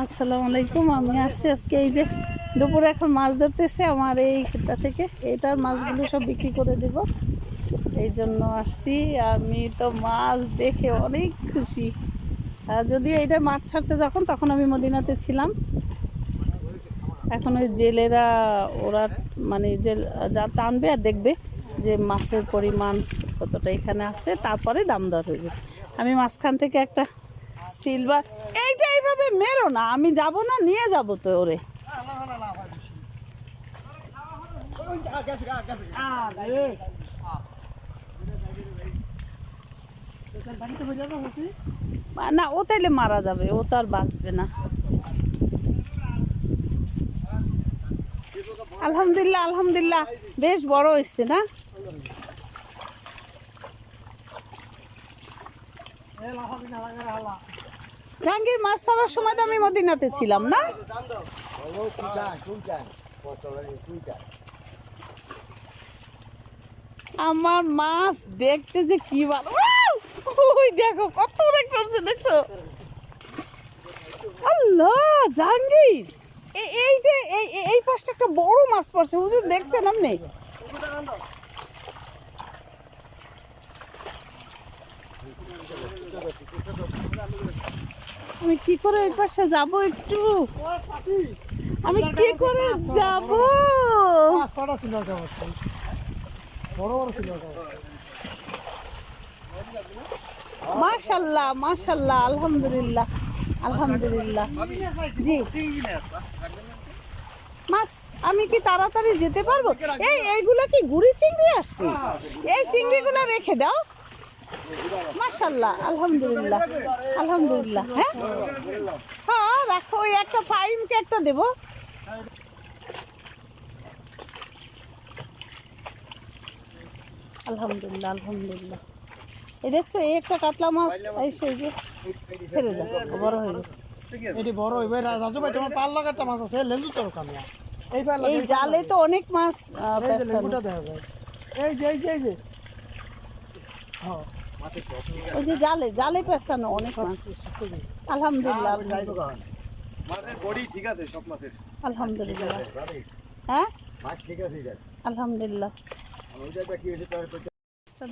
আসসালামু আলাইকুম। আমি আসছি আজকে এই যে দুপুরে এখন মাছ ধরতেছে আমার এই ক্ষেতটা থেকে। এটার মাছগুলো সব বিক্রি করে দেব, এই জন্য আসছি। আমি তো মাছ দেখে অনেক খুশি। যদিও এটা মাছ ছাড়ছে যখন, তখন আমি মদিনাতে ছিলাম। এখন ওই জেলেরা ওরা মানে জেল যা টানবে আর দেখবে যে মাছের পরিমাণ কতটা এখানে আছে, তারপরে দাম দর হইবে। আমি মাঝখান থেকে একটা সিলভার, এইটা এইভাবে মেরো না, আমি যাব না, নিয়ে যাব তো ওরে। না, ও তাইলে মারা যাবে, ও তো আর বাঁচবে না। আলহামদুলিল্লাহ আলহামদুলিল্লাহ, বেশ বড় হয়েছে না? জাহাঙ্গীর, মাছ ছাড়ার সময় তো আমি মদিনাতে ছিলাম না? আমার মাছ দেখতে যে কি ভালো। ওই দেখো কত অনেক চড়ছে, দেখছো? আল্লাহ জাহাঙ্গীর, এই যে এই পাশটা একটা বড় মাছ পড়ছে, হুজুর দেখছেন আপনি? আমি কি করে ওই পাশে যাব? একটু আমি কি করে যাব? মাশাআল্লাহ মাশাআল্লাহ, আলহামদুলিল্লাহ আলহামদুলিল্লাহ। জি মাছ, আমি কি তাড়াতাড়ি যেতে পারবো? এইগুলা কি গুড়ি চিংড়ি আসছে? এই চিংড়িগুলো রেখে দাও। মাশাআল্লাহ আলহামদুলিল্লাহ আলহামদুলিল্লাহ। হ্যাঁ হ্যাঁ, রাখো। ওই একটা ফাইমকে একটা দেবো। আলহামদুলিল্লাহ আলহামদুলিল্লাহ। এই দেখছো, এই একটা কাতলা মাছ, এই সেই যে ছেড়ে দাও, বড় হয়ে গেছে। এই জালে তো অনেক মাছ। ওই যে জালে জালে পেঁচানো অনেক মাছ। আলহামদুলিল্লাহ আলহামদুলিল্লাহ। হ্যাঁ আলহামদুলিল্লাহ।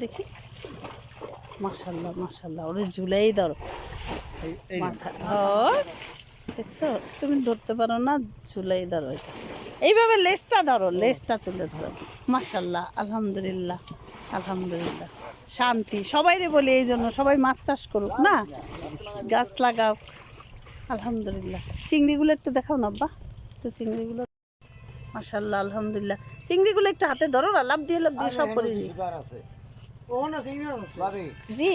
দেখি, মাশাআল্লাহ মাশাআল্লাহ, ওরে ঝুলাই ধরো মাথা। দেখছো, তুমি ধরতে পারো না, ঝুলাই ধরো। এইভাবে লেজটা ধরো, লেজটা তুলে ধরো। মাশাআল্লাহ আলহামদুলিল্লাহ আলহামদুলিল্লাহ। শান্তি সবাইরে বলি, এই জন্য সবাই মাছ চাষ করুক না, গাছ লাগাও। আলহামদুলিল্লাহ। চিংড়িগুলো একটু দেখাও না আব্বা, তো চিংড়িগুলো। মাশাআল্লাহ আলহামদুলিল্লাহ। চিংড়িগুলো একটু হাতে ধরো না, লাভ দিয়ে সব করে দিই। জি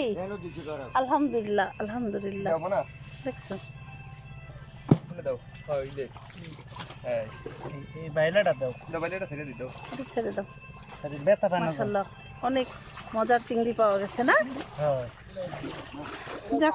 আলহামদুলিল্লাহ আলহামদুলিল্লাহ। দেখছো, ছেড়ে দাও। মাশাআল্লাহ, অনেক মজার চিংড়ি পাওয়া গেছে না? যাক।